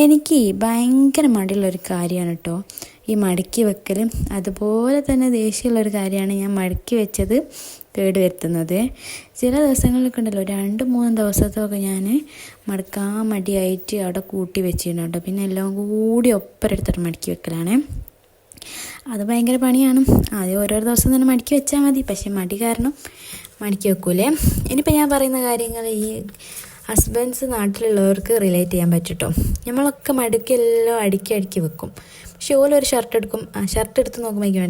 എനിക്ക് ഭയങ്കര മടിയുള്ളൊരു കാര്യമാണ് കേട്ടോ ഈ മടക്കി വെക്കൽ. അതുപോലെ തന്നെ ദേഷ്യമുള്ളൊരു കാര്യമാണ് ഞാൻ മടക്കി വെച്ചത് കേട് വരുത്തുന്നത്. ചില ദിവസങ്ങളിലൊക്കെ ഉണ്ടല്ലോ 2-3 ദിവസത്തൊക്കെ ഞാൻ മടക്കാൻ മടിയായിട്ട് അവിടെ കൂട്ടി വെച്ചിട്ടുണ്ട് കേട്ടോ. പിന്നെ എല്ലാം കൂടി ഒപ്പരെടുത്തിട്ട് മടക്കി വെക്കലാണ്. അത് ഭയങ്കര പണിയാണ്. ആദ്യം ഓരോരോ ദിവസം തന്നെ മടക്കി വെച്ചാൽ മതി, പക്ഷെ മടി കാരണം മടക്കി വെക്കൂലേ. ഇനിയിപ്പോൾ ഞാൻ പറയുന്ന കാര്യങ്ങൾ ഈ ഹസ്ബൻഡ്സ് നാട്ടിലുള്ളവർക്ക് റിലേറ്റ് ചെയ്യാൻ പറ്റും. നമ്മളൊക്കെ മടക്കെല്ലാം അടുക്കി വെക്കും. പക്ഷെ ഓലൊരു ഷർട്ട് എടുക്കും, ഷർട്ട് എടുത്ത് നോക്കുമ്പോഴേക്കും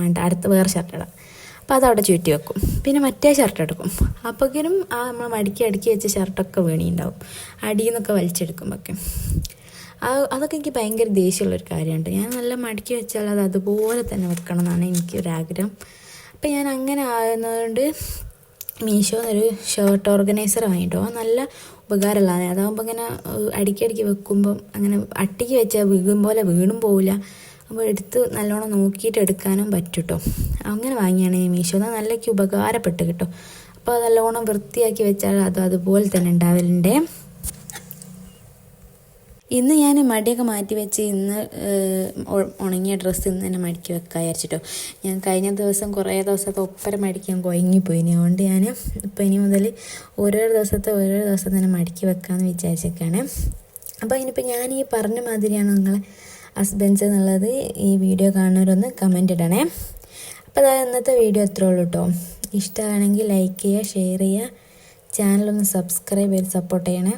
വേണ്ട അടുത്ത വേറെ ഷർട്ട് ഇടാം, അപ്പോൾ അതവിടെ ചുറ്റി വെക്കും. പിന്നെ മറ്റേ ഷർട്ട് എടുക്കും, അപ്പോഴേക്കും നമ്മൾ അടുക്കി വെച്ച ഷർട്ടൊക്കെ വീണിയുണ്ടാവും അടിയിൽ നിന്നൊക്കെ വലിച്ചെടുക്കുമ്പോഴൊക്കെ. അതൊക്കെ എനിക്ക് ഭയങ്കര ദേഷ്യമുള്ളൊരു കാര്യമുണ്ട്. ഞാൻ നല്ല മടക്കി വെച്ചാൽ അത് അതുപോലെ തന്നെ വെക്കണം എന്നാണ് എനിക്കൊരാഗ്രഹം. അപ്പം ഞാൻ അങ്ങനെ ആകുന്നതുകൊണ്ട് മീഷോന്നൊരു ഷർട്ട് ഓർഗനൈസർ വാങ്ങിട്ടോ. നല്ല ഉപകാരമുള്ളതാണ്. അതാകുമ്പോൾ ഇങ്ങനെ അടുക്കി വെക്കുമ്പം അങ്ങനെ അട്ടിക്ക് വെച്ചാൽ വീഴും പോലെ വീണും പോവില്ല. അപ്പോൾ എടുത്ത് നല്ലോണം നോക്കിയിട്ട് എടുക്കാനും പറ്റും കേട്ടോ. അങ്ങനെ വാങ്ങിയാണ് ഈ മീഷോന്ന്. നല്ലൊക്കെ ഉപകാരപ്പെട്ട് കിട്ടും. അപ്പോൾ അത് നല്ലോണം വൃത്തിയാക്കി വെച്ചാൽ അതുപോലെ തന്നെ ഉണ്ടാവലുണ്ട്. ഇന്ന് ഞാൻ മടിയൊക്കെ മാറ്റി വെച്ച് ഇന്ന് ഉണങ്ങിയ ഡ്രസ്സ് ഇന്ന് തന്നെ മടക്കി വെക്കാൻ വിചാരിച്ചിട്ടോ. ഞാൻ കഴിഞ്ഞ ദിവസം കുറേ ദിവസത്തെ ഒപ്പരം മടിക്കാൻ കുഴങ്ങിപ്പോയി. അതുകൊണ്ട് ഞാൻ ഇപ്പോൾ ഇനി മുതൽ ഓരോ ദിവസം തന്നെ മടക്കി വെക്കാമെന്ന് വിചാരിച്ചേക്കാണ്. അപ്പോൾ ഇനിയിപ്പോൾ ഞാൻ ഈ പറഞ്ഞ മാതിരിയാണ് നിങ്ങളെ ഹസ്ബൻഡ്സ് എന്നുള്ളത് ഈ വീഡിയോ കാണുന്നവരൊന്ന് കമൻറ്റ് ഇടണേ. അപ്പോൾ അതായത് ഇന്നത്തെ വീഡിയോ അത്രേ ഉള്ളൂ കേട്ടോ. ഇഷ്ടമാണെങ്കിൽ ലൈക്ക് ചെയ്യുക, ഷെയർ ചെയ്യുക, ചാനലൊന്ന് സബ്സ്ക്രൈബ് ചെയ്ത് സപ്പോർട്ട് ചെയ്യണേ.